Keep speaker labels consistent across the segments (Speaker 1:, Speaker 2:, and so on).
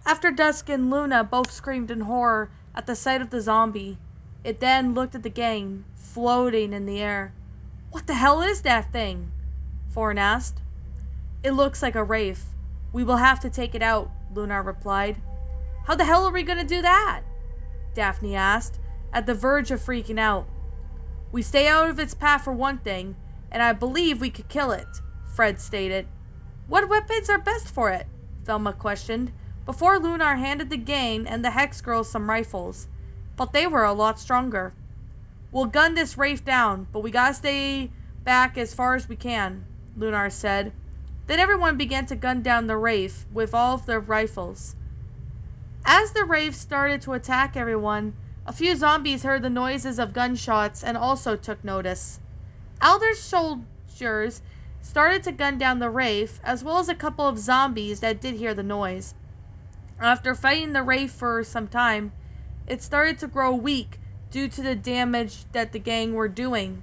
Speaker 1: After Dusk and Luna both screamed in horror at the sight of the zombie, it then looked at the gang, floating in the air. "What the hell is that thing?" Thorn asked. "It looks like a wraith. We will have to take it out," Luna replied. "How the hell are we going to do that?" Daphne asked, at the verge of freaking out. "We stay out of its path for one thing, and I believe we could kill it," Fred stated. "What weapons are best for it?" Velma questioned, before Lunar handed the gang and the Hex girls some rifles, but they were a lot stronger. "We'll gun this wraith down, but we gotta stay back as far as we can," Lunar said. Then everyone began to gun down the wraith with all of their rifles. As the wraith started to attack everyone, a few zombies heard the noises of gunshots and also took notice. Elder soldiers started to gun down the wraith, as well as a couple of zombies that did hear the noise. After fighting the wraith for some time, it started to grow weak due to the damage that the gang were doing.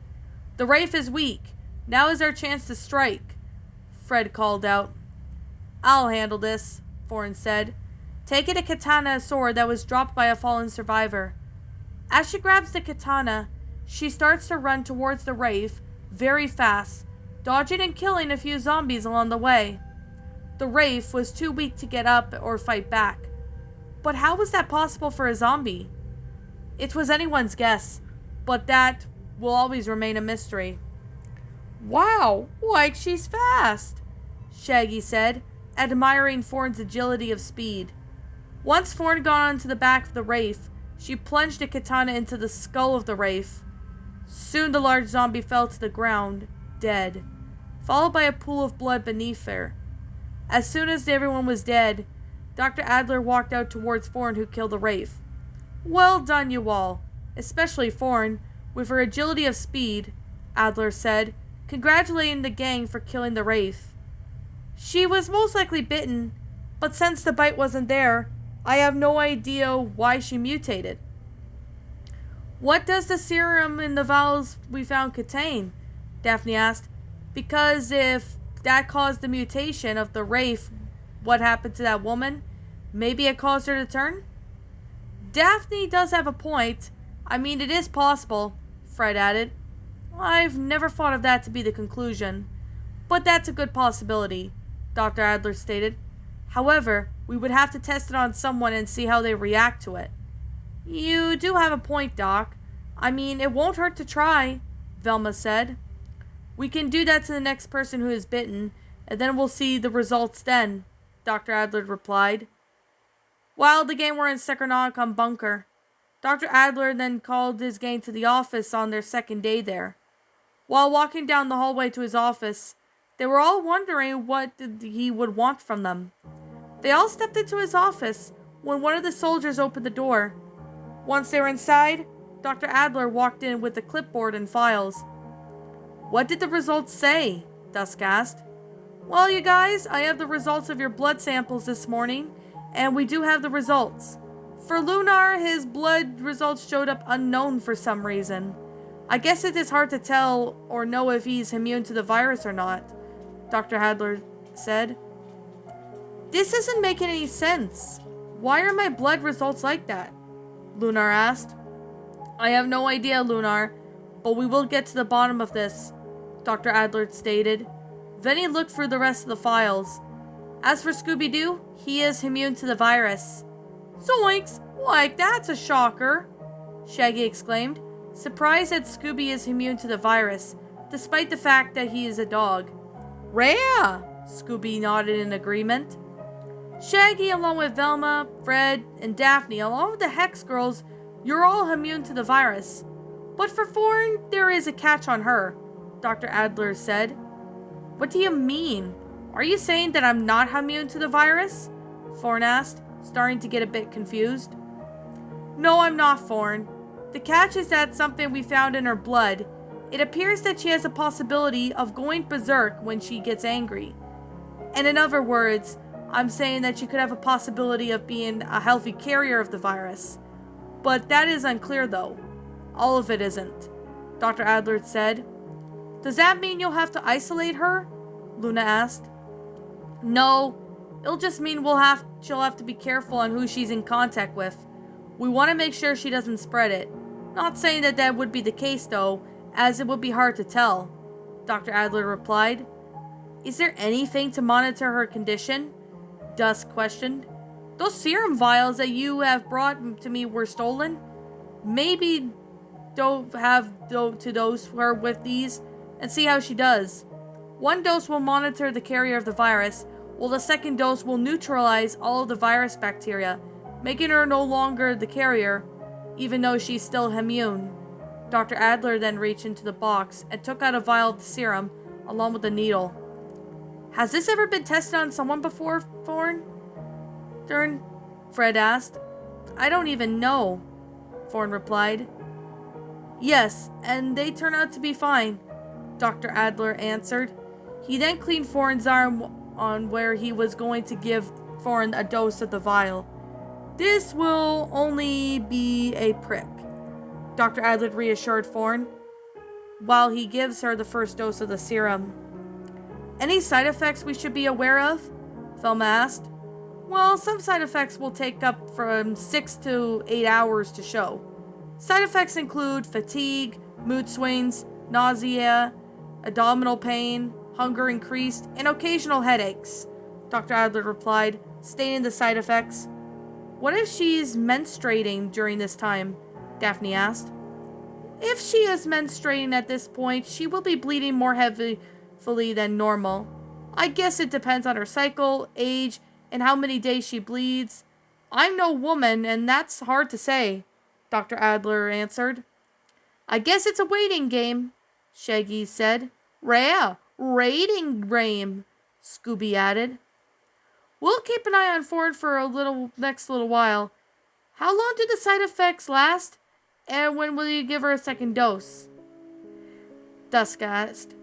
Speaker 1: "The wraith is weak. Now is our chance to strike," Fred called out. "I'll handle this," Thorn said, taking a katana sword that was dropped by a fallen survivor. As she grabs the katana, she starts to run towards the wraith very fast, dodging and killing a few zombies along the way. The wraith was too weak to get up or fight back. But how was that possible for a zombie? It was anyone's guess, but that will always remain a mystery. "Wow, like she's fast," Shaggy said, admiring Thorn's agility of speed. Once Thorn got onto the back of the wraith, she plunged a katana into the skull of the wraith. Soon the large zombie fell to the ground, dead, followed by a pool of blood beneath her. As soon as everyone was dead, Dr. Adler walked out towards Thorn, who killed the wraith. "Well done, you all, especially Thorn, with her agility of speed," Adler said, congratulating the gang for killing the wraith. "She was most likely bitten, but since the bite wasn't there, I have no idea why she mutated." "What does the serum in the vials we found contain?" Daphne asked. "Because if that caused the mutation of the wraith, what happened to that woman? Maybe it caused her to turn?" "Daphne does have a point. I mean, it is possible," Fred added. "I've never thought of that to be the conclusion, but that's a good possibility," Dr. Adler stated. "However, we would have to test it on someone and see how they react to it." "You do have a point, Doc. I mean, it won't hurt to try," Velma said. "We can do that to the next person who is bitten, and then we'll see the results then," Dr. Adler replied. While the gang were in Necronomicon bunker, Dr. Adler then called his gang to the office on their second day there. While walking down the hallway to his office, they were all wondering what he would want from them. They all stepped into his office when one of the soldiers opened the door. Once they were inside, Dr. Adler walked in with a clipboard and files. "What did the results say?" Dusk asked. "Well, you guys, I have the results of your blood samples this morning, and we do have the results. For Lunar, his blood results showed up unknown for some reason. I guess it is hard to tell or know if he's immune to the virus or not," Dr. Adler said. "This isn't making any sense. Why are my blood results like that?" Lunar asked. "I have no idea, Lunar, but we will get to the bottom of this," Dr. Adler stated. Then he looked through the rest of the files. "As for Scooby-Doo, he is immune to the virus." "Zoinks! Like, that's a shocker!" Shaggy exclaimed, surprised that Scooby is immune to the virus, despite the fact that he is a dog. "Rare!" Scooby nodded in agreement. "Shaggy, along with Velma, Fred, and Daphne, along with the Hex girls, you're all immune to the virus. But for Thorn, there is a catch on her," Dr. Adler said. "What do you mean? Are you saying that I'm not immune to the virus?" Thorn asked, starting to get a bit confused. "No, I'm not, Thorn. The catch is that something we found in her blood. It appears that she has a possibility of going berserk when she gets angry. And in other words, I'm saying that she could have a possibility of being a healthy carrier of the virus. But that is unclear though. All of it isn't, Dr. Adler said. Does that mean you'll have to isolate her? Luna asked. No, it'll just mean she'll have to be careful on who she's in contact with. We want to make sure she doesn't spread it. Not saying that that would be the case though, as it would be hard to tell, Dr. Adler replied. Is there anything to monitor her condition? Dusk questioned. Those serum vials that you have brought to me were stolen? Maybe don't have to dose her with these and see how she does. One dose will monitor the carrier of the virus, while the second dose will neutralize all of the virus bacteria, making her no longer the carrier, even though she's still immune. Dr. Adler then reached into the box and took out a vial of the serum, along with a needle. Has this ever been tested on someone before, Thorn? Fred asked. I don't even know, Thorn replied. Yes, and they turn out to be fine, Dr. Adler answered. He then cleaned Thorn's arm on where he was going to give Thorn a dose of the vial. This will only be a prick, Dr. Adler reassured Thorn, while he gives her the first dose of the serum. Any side effects we should be aware of? Thelma asked. Well, some side effects will take up from 6 to 8 hours to show. Side effects include fatigue, mood swings, nausea, abdominal pain, hunger increased, and occasional headaches, Dr. Adler replied, stating the side effects. What if she's menstruating during this time? Daphne asked. If she is menstruating at this point, she will be bleeding more heavily than normal. I guess it depends on her cycle, age, and how many days she bleeds. I'm no woman, and that's hard to say, Dr. Adler answered. I guess it's a waiting game, Shaggy said. Rating game, Scooby added. We'll keep an eye on Ford for next little while. How long do the side effects last? And when will you give her a second dose? Dusk asked.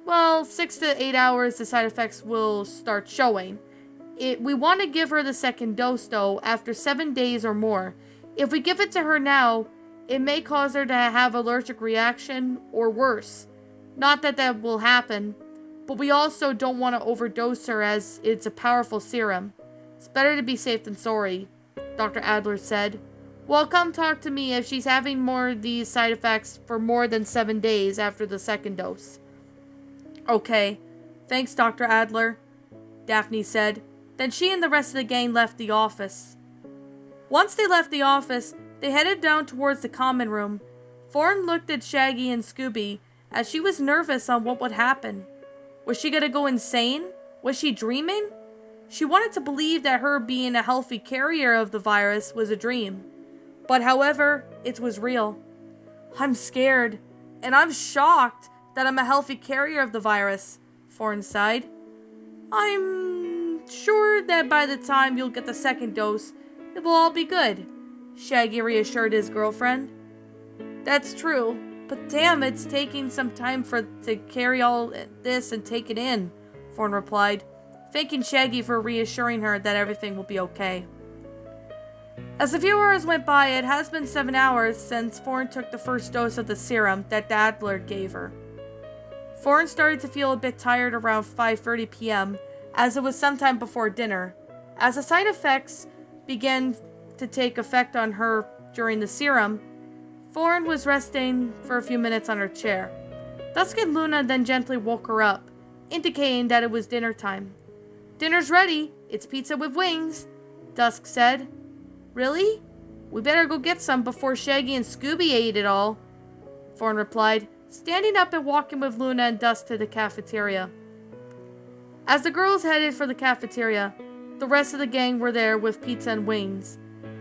Speaker 1: Well, 6 to 8 hours the side effects will start showing. We want to give her the second dose, though, after 7 days or more. If we give it to her now, it may cause her to have allergic reaction or worse. Not that that will happen, but we also don't want to overdose her as it's a powerful serum. It's better to be safe than sorry, Dr. Adler said. Well, come talk to me if she's having more of these side effects for more than 7 days after the second dose. Okay, thanks, Dr. Adler, Daphne said. Then she and the rest of the gang left the office. Once they left the office, they headed down towards the common room. Thorn looked at Shaggy and Scooby as she was nervous on what would happen. Was she gonna go insane? Was she dreaming? She wanted to believe that her being a healthy carrier of the virus was a dream. But however, it was real. I'm scared, and I'm shocked that I'm a healthy carrier of the virus, Thorn sighed. I'm sure that by the time you'll get the second dose, it will all be good, Shaggy reassured his girlfriend. That's true, but damn, it's taking some time to carry all this and take it in, Thorn replied, thanking Shaggy for reassuring her that everything will be okay. As a few hours went by, it has been 7 hours since Thorn took the first dose of the serum that Adler gave her. Thorn started to feel a bit tired around 5:30 p.m., as it was sometime before dinner. As the side effects began to take effect on her during the serum, Thorn was resting for a few minutes on her chair. Dusk and Luna then gently woke her up, indicating that it was dinner time. Dinner's ready. It's pizza with wings, Dusk said. Really? We better go get some before Shaggy and Scooby ate it all, Thorn replied, standing up and walking with Luna and Dusk to the cafeteria. As the girls headed for the cafeteria, the rest of the gang were there with pizza and wings.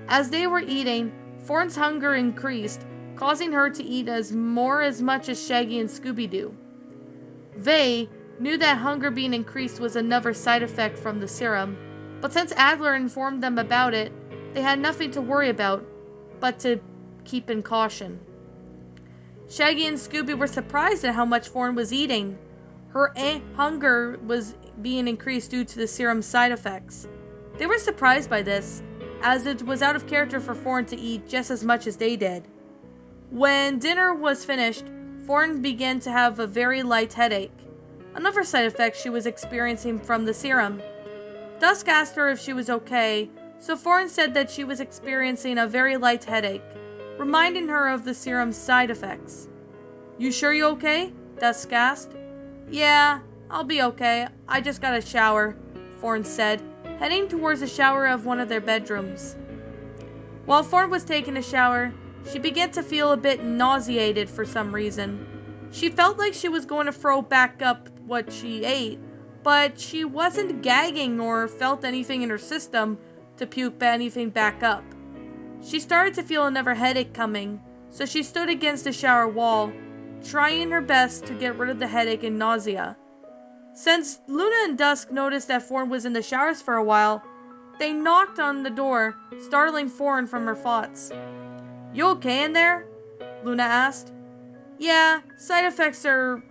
Speaker 1: As they were eating, Thorn's hunger increased, causing her to eat as much as Shaggy and Scooby do. They knew that hunger being increased was another side effect from the serum, but since Adler informed them about it, they had nothing to worry about, but to keep in caution. Shaggy and Scooby were surprised at how much Thorn was eating. Her hunger was being increased due to the serum's side effects. They were surprised by this, as it was out of character for Thorn to eat just as much as they did. When dinner was finished, Thorn began to have a very light headache, another side effect she was experiencing from the serum. Dusk asked her if she was okay, so Thorn said that she was experiencing a very light headache, reminding her of the serum's side effects. "You sure you're okay?" Dusk asked. "Yeah, I'll be okay. I just got a shower," Thorn said, heading towards the shower of one of their bedrooms. While Thorn was taking a shower, she began to feel a bit nauseated for some reason. She felt like she was going to throw back up what she ate, but she wasn't gagging or felt anything in her system to puke anything back up. She started to feel another headache coming, so she stood against the shower wall, trying her best to get rid of the headache and nausea. Since Luna and Dusk noticed that Thorn was in the showers for a while, they knocked on the door, startling Thorn from her thoughts. "You okay in there?" Luna asked. "Yeah, side effects are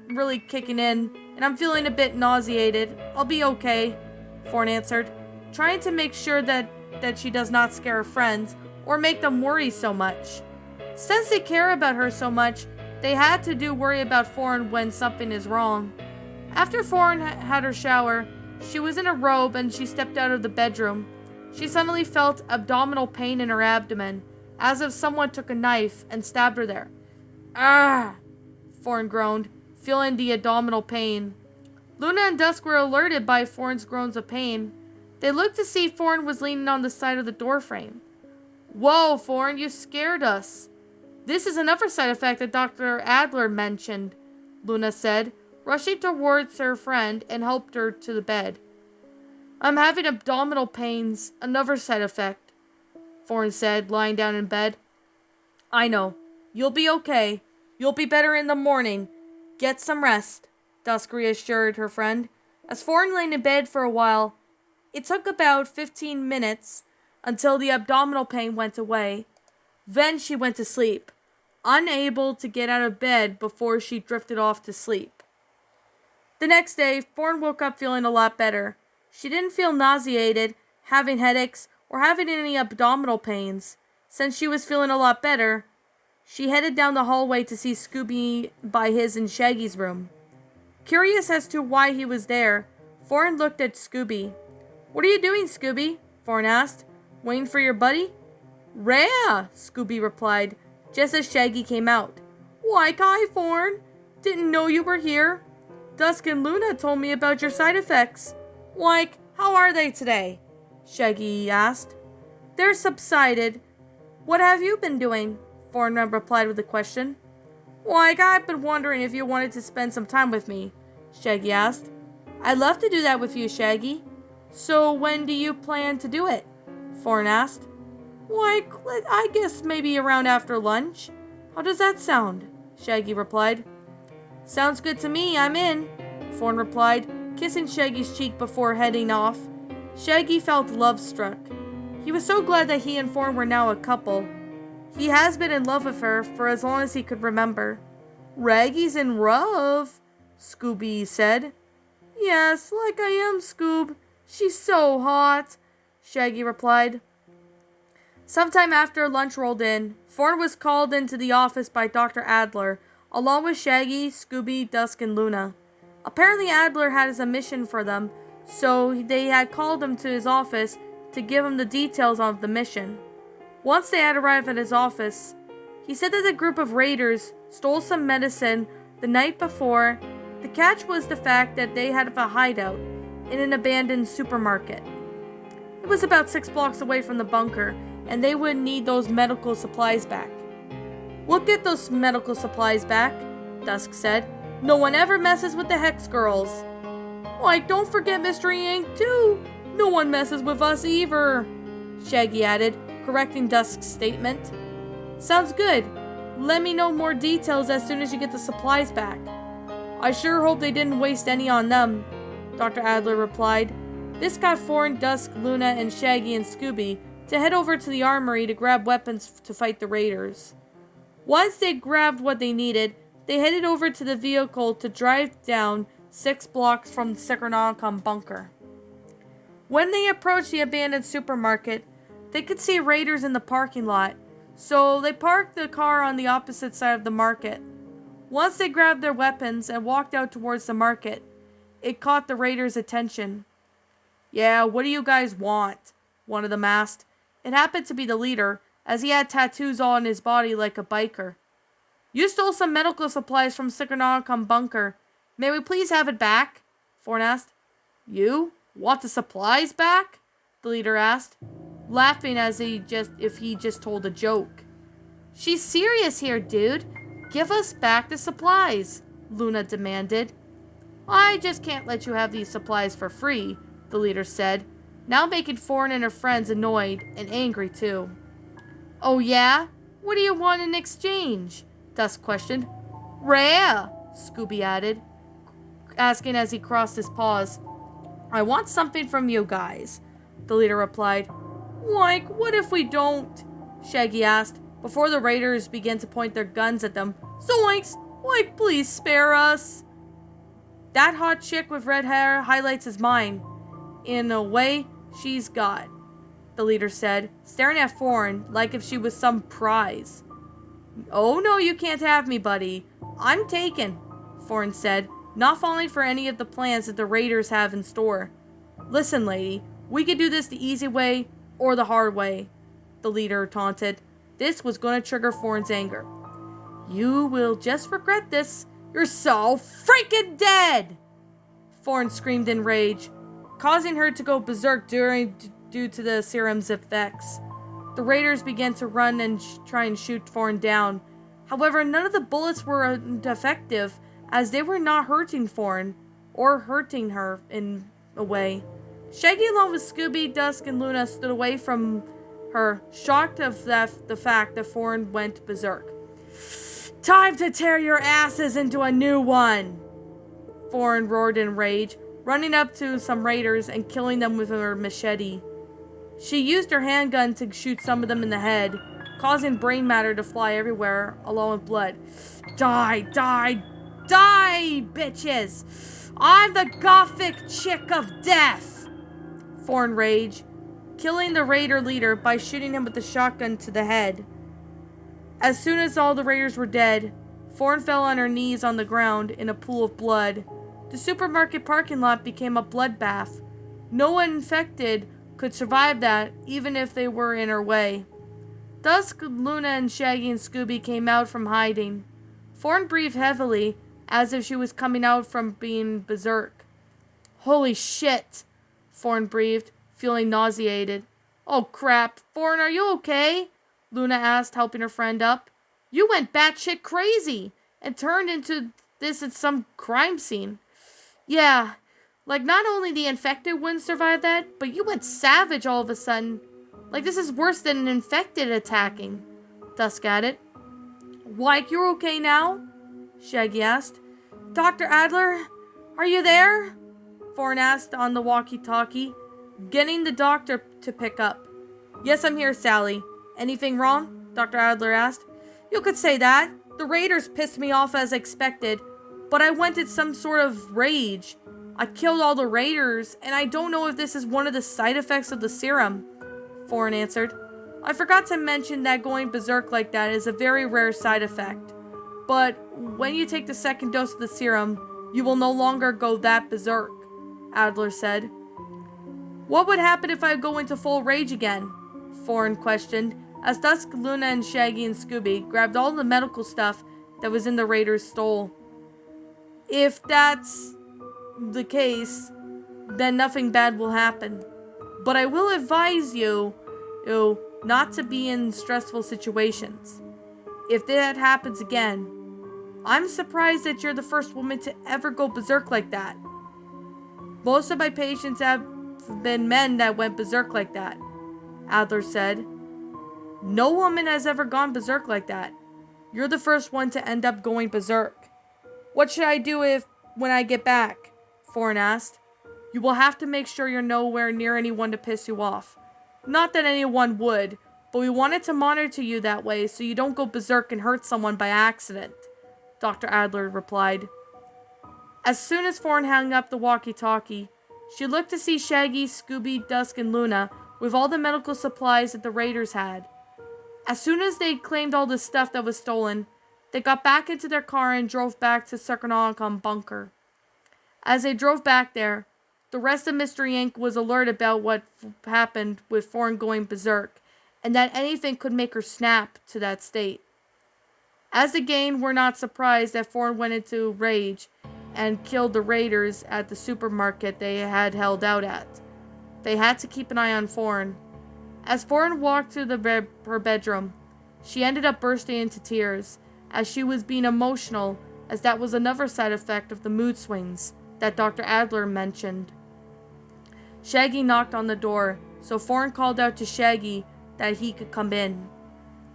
Speaker 1: really kicking in, and I'm feeling a bit nauseated. I'll be okay," Thorn answered, trying to make sure that she does not scare her friends or make them worry so much. Since they care about her so much, they had to worry about Thorn when something is wrong. After Thorn had her shower, she was in a robe and she stepped out of the bedroom. She suddenly felt abdominal pain in her abdomen, as if someone took a knife and stabbed her there. "Ah!" Thorn groaned, feeling the abdominal pain. Luna and Dusk were alerted by Thorn's groans of pain. They looked to see Thorn was leaning on the side of the doorframe. "Whoa, Thorn, you scared us." "This is another side effect that Dr. Adler mentioned," Luna said, rushing towards her friend and helped her to the bed. "I'm having abdominal pains, another side effect," Thorn said, lying down in bed. "I know. You'll be okay. You'll be better in the morning. Get some rest," Dusk reassured her friend. As Thorn lay in bed for a while, it took about 15 minutes until the abdominal pain went away. Then she went to sleep, unable to get out of bed before she drifted off to sleep. The next day, Thorn woke up feeling a lot better. She didn't feel nauseated, having headaches, or having any abdominal pains. Since she was feeling a lot better, she headed down the hallway to see Scooby by his and Shaggy's room. Curious as to why he was there, Thorn looked at Scooby. "What are you doing, Scooby?" Thorn asked. "Waiting for your buddy?" "Rhea," Scooby replied, just as Shaggy came out. "Why, hi, Thorn. Didn't know you were here. Dusk and Luna told me about your side effects." "Like, how are they today?" Shaggy asked. "They're subsided. What have you been doing?" Thorn replied with a question. "Like, I've been wondering if you wanted to spend some time with me," Shaggy asked. "I'd love to do that with you, Shaggy. So when do you plan to do it?" Thorn asked. "Like, I guess maybe around after lunch. How does that sound?" Shaggy replied. "Sounds good to me, I'm in," Thorn replied, kissing Shaggy's cheek before heading off. Shaggy felt love-struck. He was so glad that he and Thorn were now a couple. He has been in love with her for as long as he could remember. "Raggy's in love," Scooby said. "Yes, like I am, Scoob. She's so hot," Shaggy replied. Sometime after lunch rolled in, Thorn was called into the office by Dr. Adler, along with Shaggy, Scooby, Dusk, and Luna. Apparently Adler had a mission for them, so they had called him to his office to give him the details of the mission. Once they had arrived at his office, he said that the group of raiders stole some medicine the night before. The catch was the fact that they had a hideout in an abandoned supermarket. It was about 6 blocks away from the bunker, and they would need those medical supplies back. "We'll get those medical supplies back," Dusk said. "No one ever messes with the Hex Girls." "Like, don't forget Mystery Inc. too. No one messes with us either," Shaggy added, correcting Dusk's statement. "Sounds good. Let me know more details as soon as you get the supplies back." "I sure hope they didn't waste any on them," Dr. Adler replied. This got Thorn, Dusk, Luna, and Shaggy and Scooby to head over to the armory to grab weapons to fight the raiders. Once they grabbed what they needed, they headed over to the vehicle to drive down 6 blocks from the Necronomicon bunker. When they approached the abandoned supermarket, they could see raiders in the parking lot, so they parked the car on the opposite side of the market. Once they grabbed their weapons and walked out towards the market, it caught the raiders' attention. "Yeah, what do you guys want?" one of them asked. It happened to be the leader, as he had tattoos all on his body like a biker. "You stole some medical supplies from Necronomicon bunker. May we please have it back?" Thorn asked. "You want the supplies back?" the leader asked, laughing as if he just told a joke. "She's serious here, dude. Give us back the supplies," Luna demanded. "I just can't let you have these supplies for free," the leader said, now making Thorn and her friends annoyed and angry too. "Oh yeah? What do you want in exchange?" Dusk questioned. "Rare," Scooby added, asking as he crossed his paws. "I want something from you guys," the leader replied. "Like, what if we don't?" Shaggy asked, before the raiders began to point their guns at them. "Zoinks! Like, please spare us." "That hot chick with red hair highlights his mind. In a way, she's got," the leader said, staring at Thorn like if she was some prize. "Oh no, you can't have me, buddy. I'm taken," Thorn said, not falling for any of the plans that the raiders have in store. "Listen, lady, we could do this the easy way or the hard way," the leader taunted. This was going to trigger Thorn's anger. "You will just regret this. You're so freaking dead!" Thorn screamed in rage, causing her to go berserk due to the serum's effects. The raiders began to run and try and shoot Thorn down. However, none of the bullets were effective, as they were not hurting Thorn, or hurting her in a way. Shaggy, along with Scooby, Dusk, and Luna, stood away from her, shocked of the fact that Thorn went berserk. "Time to tear your asses into a new one!" Thorn roared in rage, running up to some raiders and killing them with her machete. She used her handgun to shoot some of them in the head, causing brain matter to fly everywhere, along with blood. "Die, die, die, bitches! I'm the gothic chick of death!" Thorn raged, killing the raider leader by shooting him with a shotgun to the head. As soon as all the raiders were dead, Thorn fell on her knees on the ground in a pool of blood. The supermarket parking lot became a bloodbath. No one infected could survive that, even if they were in her way. Dusk, Luna, and Shaggy and Scooby came out from hiding. Thorn breathed heavily, as if she was coming out from being berserk. "Holy shit," Thorn breathed, feeling nauseated. "Oh crap, Thorn, are you okay?" Luna asked, helping her friend up. "You went batshit crazy and turned into this at some crime scene." "Yeah, like not only the infected wouldn't survive that, but you went savage all of a sudden. Like this is worse than an infected attacking," Dusk added. "Like you're okay now?" Shaggy asked. "Dr. Adler, are you there?" Thorn asked on the walkie-talkie, getting the doctor to pick up. "Yes, I'm here, Sally. Anything wrong?" Dr. Adler asked. "You could say that. The raiders pissed me off as expected, but I went in some sort of rage. I killed all the raiders, and I don't know if this is one of the side effects of the serum," Thorn answered. "I forgot to mention that going berserk like that is a very rare side effect. But when you take the second dose of the serum, you will no longer go that berserk," Adler said. "What would happen if I go into full rage again?" Thorn questioned, as Dusk, Luna, and Shaggy and Scooby grabbed all the medical stuff that was in the raiders' stole. "If that's the case, then nothing bad will happen. But I will advise you not to be in stressful situations. If that happens again, I'm surprised that you're the first woman to ever go berserk like that. Most of my patients have been men that went berserk like that," Adler said. "No woman has ever gone berserk like that. You're the first one to end up going berserk." "What should I do when I get back?" Thorn asked. "You will have to make sure you're nowhere near anyone to piss you off. Not that anyone would, but we wanted to monitor you that way so you don't go berserk and hurt someone by accident," Dr. Adler replied. As soon as Thorn hung up the walkie-talkie, she looked to see Shaggy, Scooby, Dusk, and Luna with all the medical supplies that the raiders had. As soon as they'd claimed all the stuff that was stolen, they got back into their car and drove back to Circanonicon bunker. As they drove back there, the rest of Mystery Inc. was alert about what happened with Thorn going berserk, and that anything could make her snap to that state. As the gang were not surprised that Thorn went into rage and killed the raiders at the supermarket they had held out at. They had to keep an eye on Thorn. As Thorn walked to her bedroom, she ended up bursting into tears, as she was being emotional, as that was another side effect of the mood swings that Dr. Adler mentioned. Shaggy knocked on the door, so Thorn called out to Shaggy that he could come in.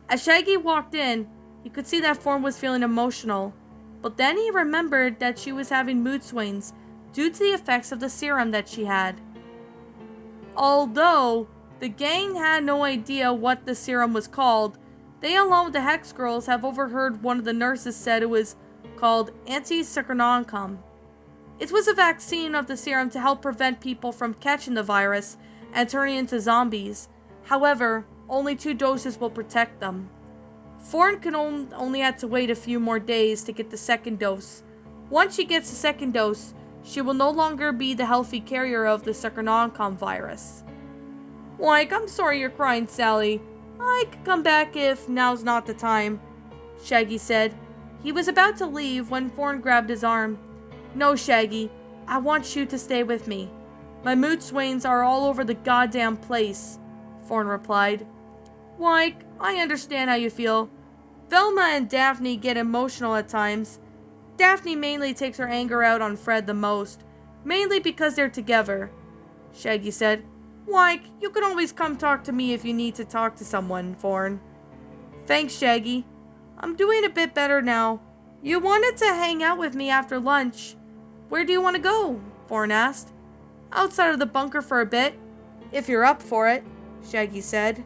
Speaker 1: As Shaggy walked in, you could see that Thorn was feeling emotional, but then he remembered that she was having mood swings due to the effects of the serum that she had. Although the gang had no idea what the serum was called, they, along with the Hex Girls, have overheard one of the nurses said it was called anti-Circanonicum. It was a vaccine of the serum to help prevent people from catching the virus and turning into zombies. However, only 2 doses will protect them. Thorn can only had to wait a few more days to get the second dose. Once she gets the second dose, she will no longer be the healthy carrier of the Circanonicum virus. Like, I'm sorry you're crying, Sally. I could come back if now's not the time, Shaggy said. He was about to leave when Thorn grabbed his arm. No, Shaggy, I want you to stay with me. My mood swings are all over the goddamn place, Thorn replied. Like, I understand how you feel. Velma and Daphne get emotional at times. Daphne mainly takes her anger out on Fred the most, mainly because they're together, Shaggy said. Like, you can always come talk to me if you need to talk to someone, Thorn. Thanks, Shaggy. I'm doing a bit better now. You wanted to hang out with me after lunch. Where do you want to go? Thorn asked. Outside of the bunker for a bit, if you're up for it, Shaggy said.